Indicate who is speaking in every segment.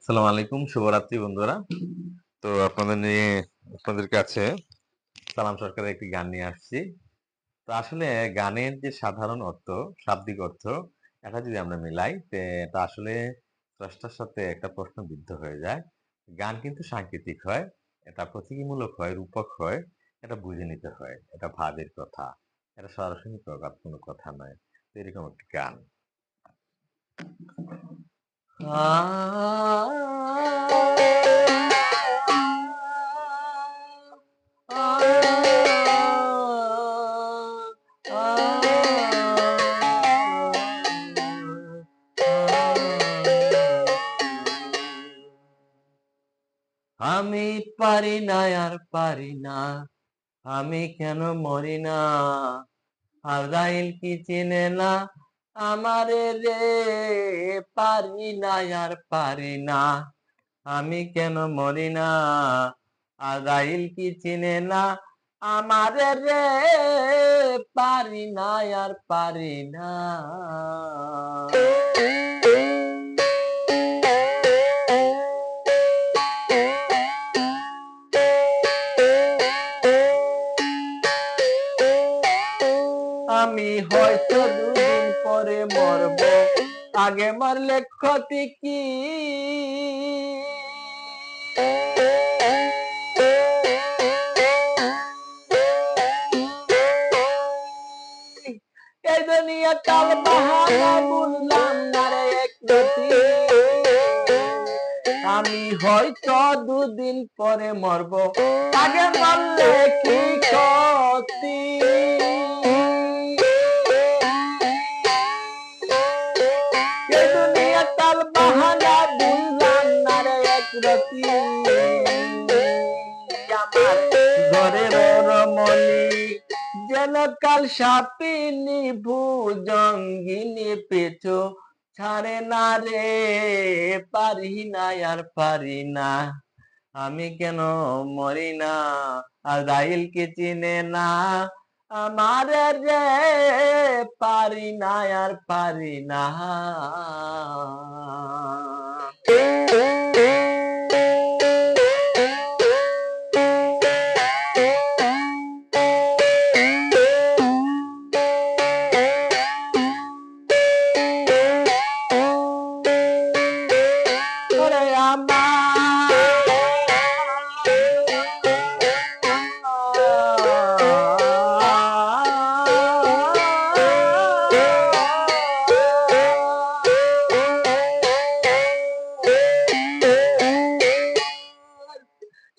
Speaker 1: আসসালামু আলাইকুম, শুভরাত্রি বন্ধুরা। তো আপনাদের কাছে সালাম সরকারের একটি গান নিয়ে আসছি। তো আসলে গানের যে সাধারণ অর্থ, শাব্দিক অর্থ, এটা যদি আমরা মিলাই এটা আসলে স্রষ্টার সাথে একটা প্রশ্নবিদ্ধ হয়ে যায়। গান কিন্তু সাংকেতিক হয়, এটা প্রতীকীমূলক হয়, রূপক হয়, এটা বুঝে নিতে হয়। এটা ভাবের কথা। এটা সরাসরি প্রকার কোনো কথা নয়। তো এরকম একটি গান। আমি পারি না আর পারি না, আমি কেন মরি না, আজরাইল কি চিনে না আমারে রে, পারি না আর পারি না, আমি কেন মরি না, আজরাইল কি চিনে না আমারে রে, পারি না আর পারি না। আমি হয়তো দুদিন পরে মরব, আগে মরলে ক্ষতি কি, এই দুনিয়া টাল বাহানা বুঝলাম না রে একরতি, আমি হয়তো দুদিন পরে মরব, আগে মরলে কি ক্ষতি, এই দুনিয়া টাল বাহানা বুঝলাম না রে একরতি, আমার ঘরের রমণী যেন কাল সাপিনী ভুজঙ্গিনী পেছো ছাড়ে না রে, পারি না আর পারি না, আমি কেন মরি না, আজরাইল কি চিনে না আমার রে, পারি না আর পারি না। ওরে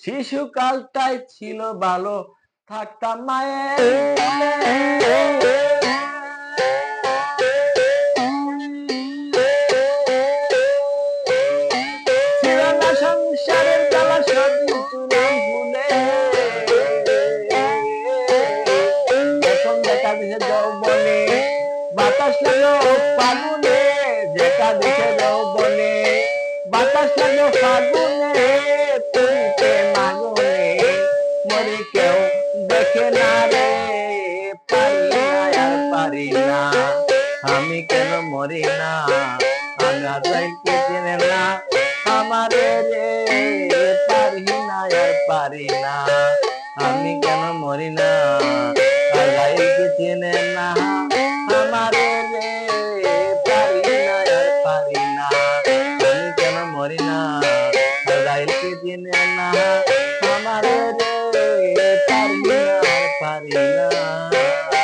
Speaker 1: শিশুকালটাই ছিল ভালো, থাকতাম মায়ের ছিল না সংসারের জ্বালা, সবই চুলাম ভুলে, এখন দেখা দিছে যৌবনে বাতাস লাগলো ফাগুনে, দেখা দিছে যৌবনে বাতাস লাগলো ফাগুনে, পুরিতে মাগুনে মরে কেউ দেখে না রে, পারি না আর পারি না, আমি কেন মরি না, আমরা যাইতে চেনে না আমারে রে, পারি না আর পারি না, আমি কেন মরি না, যাইতে চেনে না আমারে রে, পারি না আর পারি না, আমি কেন মরি না, যাইতে চেনে না আমারে রে, পারি না আর পারি